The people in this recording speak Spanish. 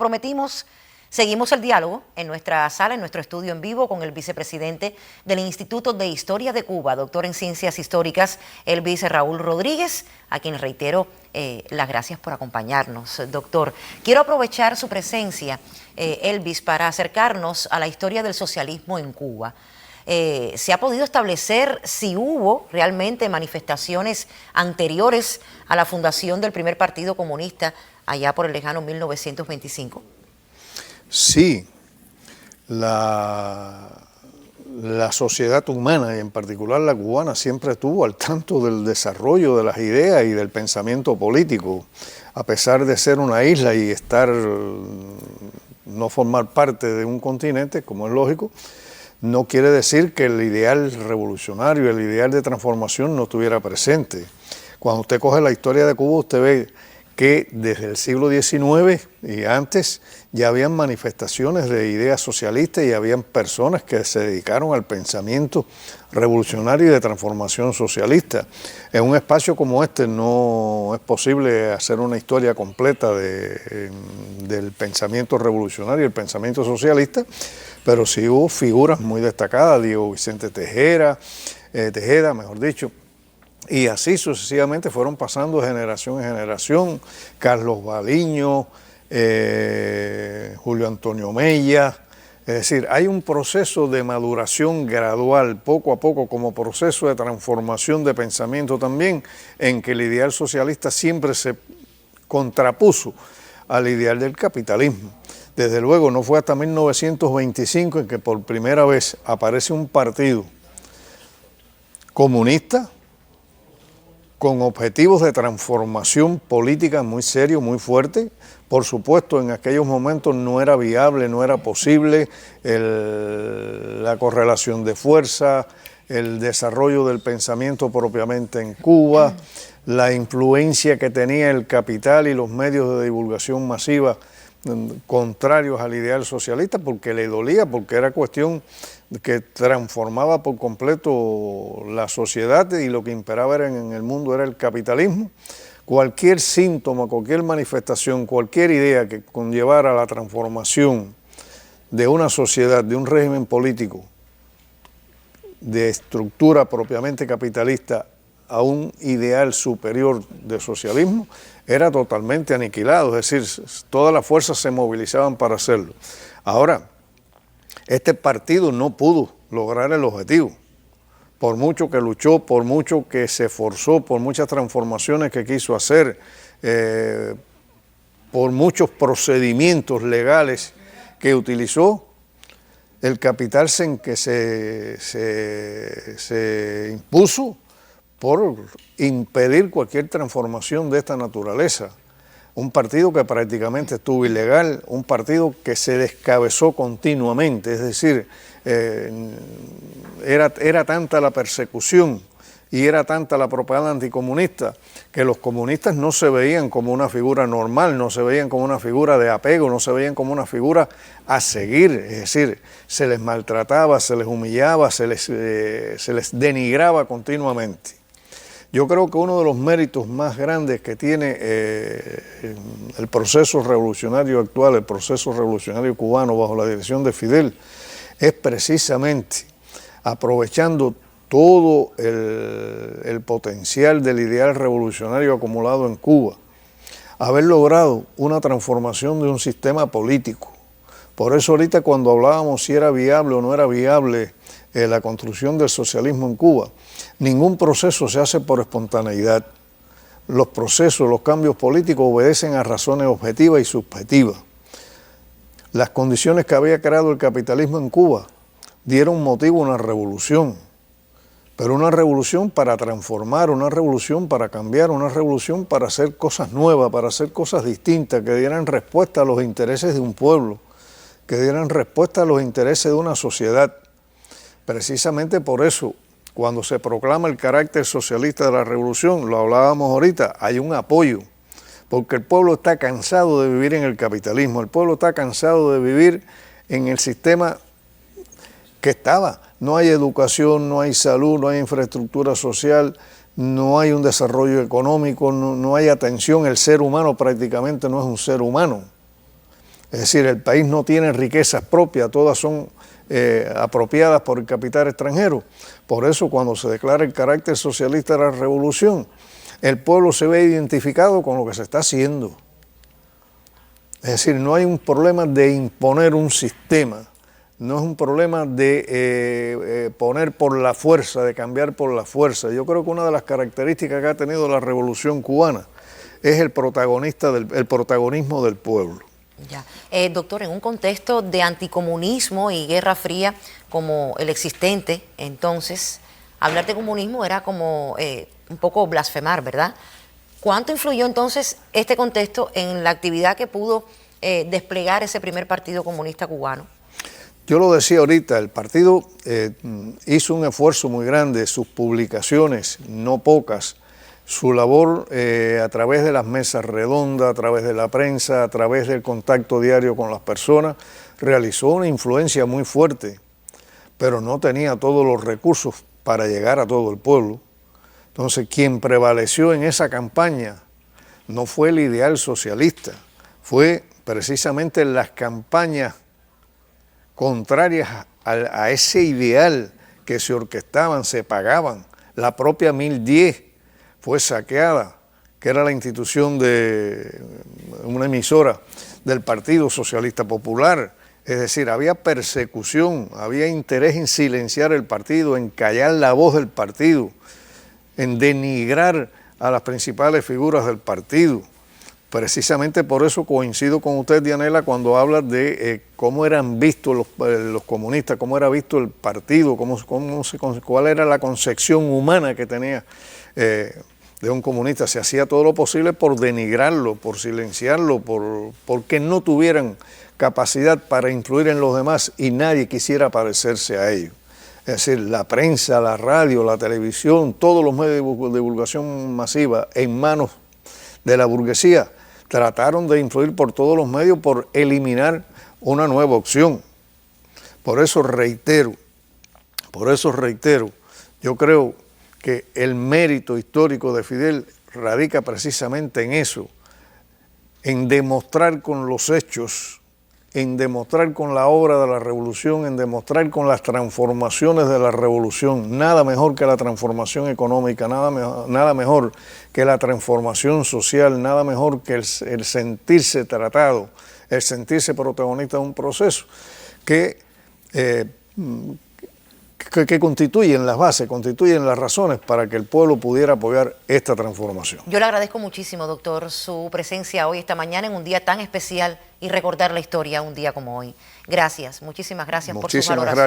prometimos, seguimos el diálogo en nuestra sala, en nuestro estudio en vivo, con el vicepresidente del Instituto de Historia de Cuba, doctor en Ciencias Históricas, Elvis Raúl Rodríguez, a quien reitero las gracias por acompañarnos. Doctor, quiero aprovechar su presencia, Elvis, para acercarnos a la historia del socialismo en Cuba. ¿Se ha podido establecer si hubo realmente manifestaciones anteriores a la fundación del primer partido comunista allá por el lejano 1925? Sí, la sociedad humana, y en particular la cubana, siempre estuvo al tanto del desarrollo de las ideas y del pensamiento político, a pesar de ser una isla y no formar parte de un continente, como es lógico. No quiere decir que el ideal revolucionario, el ideal de transformación no estuviera presente. Cuando usted coge la historia de Cuba, usted ve que desde el siglo XIX y antes ya habían manifestaciones de ideas socialistas y habían personas que se dedicaron al pensamiento revolucionario y de transformación socialista. En un espacio como este no es posible hacer una historia completa del pensamiento revolucionario y el pensamiento socialista, pero sí hubo figuras muy destacadas, Diego Vicente Tejeda, y así sucesivamente fueron pasando de generación en generación, Carlos Baliño, Julio Antonio Mella. Es decir, hay un proceso de maduración gradual, poco a poco, como proceso de transformación de pensamiento también, en que el ideal socialista siempre se contrapuso al ideal del capitalismo. Desde luego, no fue hasta 1925 en que por primera vez aparece un partido comunista con objetivos de transformación política muy serios, muy fuertes. Por supuesto, en aquellos momentos no era viable, no era posible la correlación de fuerza, el desarrollo del pensamiento propiamente en Cuba, la influencia que tenía el capital y los medios de divulgación masiva contrarios al ideal socialista, porque le dolía, porque era cuestión que transformaba por completo la sociedad y lo que imperaba en el mundo era el capitalismo. Cualquier síntoma, cualquier manifestación, cualquier idea que conllevara la transformación de una sociedad, de un régimen político, de estructura propiamente capitalista a un ideal superior de socialismo, era totalmente aniquilado, es decir, todas las fuerzas se movilizaban para hacerlo. Ahora, este partido no pudo lograr el objetivo, por mucho que luchó, por mucho que se esforzó, por muchas transformaciones que quiso hacer, por muchos procedimientos legales que utilizó, el capital se impuso por impedir cualquier transformación de esta naturaleza. Un partido que prácticamente estuvo ilegal, un partido que se descabezó continuamente, es decir, era tanta la persecución y era tanta la propaganda anticomunista que los comunistas no se veían como una figura normal, no se veían como una figura de apego, no se veían como una figura a seguir, es decir, se les maltrataba, se les humillaba, se les denigraba continuamente. Yo creo que uno de los méritos más grandes que tiene el proceso revolucionario actual, el proceso revolucionario cubano bajo la dirección de Fidel, es precisamente aprovechando todo el potencial del ideal revolucionario acumulado en Cuba, haber logrado una transformación de un sistema político. Por eso ahorita cuando hablábamos si era viable o no era viable la construcción del socialismo en Cuba, ningún proceso se hace por espontaneidad. Los procesos, los cambios políticos obedecen a razones objetivas y subjetivas. Las condiciones que había creado el capitalismo en Cuba dieron motivo a una revolución, pero una revolución para transformar, una revolución para cambiar, una revolución para hacer cosas nuevas, para hacer cosas distintas, que dieran respuesta a los intereses de un pueblo, que dieran respuesta a los intereses de una sociedad. Precisamente por eso, cuando se proclama el carácter socialista de la revolución, lo hablábamos ahorita, hay un apoyo, porque el pueblo está cansado de vivir en el capitalismo, el pueblo está cansado de vivir en el sistema que estaba. No hay educación, no hay salud, no hay infraestructura social, no hay un desarrollo económico, no hay atención, el ser humano prácticamente no es un ser humano. Es decir, el país no tiene riquezas propias, todas son apropiadas por el capital extranjero. Por eso, cuando se declara el carácter socialista de la revolución, el pueblo se ve identificado con lo que se está haciendo. Es decir, no hay un problema de imponer un sistema, no es un problema de poner por la fuerza, de cambiar por la fuerza. Yo creo que una de las características que ha tenido la revolución cubana es el protagonismo del pueblo. Ya. Doctor, en un contexto de anticomunismo y guerra fría como el existente, entonces, hablar de comunismo era como un poco blasfemar, ¿verdad? ¿Cuánto influyó entonces este contexto en la actividad que pudo desplegar ese primer partido comunista cubano? Yo lo decía ahorita, el partido hizo un esfuerzo muy grande, sus publicaciones, no pocas, su labor a través de las mesas redondas, a través de la prensa, a través del contacto diario con las personas, realizó una influencia muy fuerte, pero no tenía todos los recursos para llegar a todo el pueblo. Entonces, quien prevaleció en esa campaña no fue el ideal socialista, fue precisamente las campañas contrarias a ese ideal que se orquestaban, se pagaban. La propia 1010 fue saqueada, que era la institución de una emisora del Partido Socialista Popular. Es decir, había persecución, había interés en silenciar el partido, en callar la voz del partido, en denigrar a las principales figuras del partido. Precisamente por eso coincido con usted, Dianela, cuando habla de cómo eran vistos los comunistas, cómo era visto el partido, cuál era la concepción humana que tenía de un comunista. Se hacía todo lo posible por denigrarlo, por silenciarlo, porque no tuvieran capacidad para influir en los demás y nadie quisiera parecerse a ellos. Es decir, la prensa, la radio, la televisión, todos los medios de divulgación masiva en manos de la burguesía trataron de influir por todos los medios por eliminar una nueva opción. Por eso reitero, yo creo que el mérito histórico de Fidel radica precisamente en eso, en demostrar con los hechos, en demostrar con la obra de la revolución, en demostrar con las transformaciones de la revolución. Nada mejor que la transformación económica, nada mejor que la transformación social, nada mejor que el sentirse tratado, el sentirse protagonista de un proceso que constituyen las bases, constituyen las razones para que el pueblo pudiera apoyar esta transformación. Yo le agradezco muchísimo, doctor, su presencia hoy, esta mañana, en un día tan especial y recordar la historia un día como hoy. Gracias, muchísimas gracias por su valoración.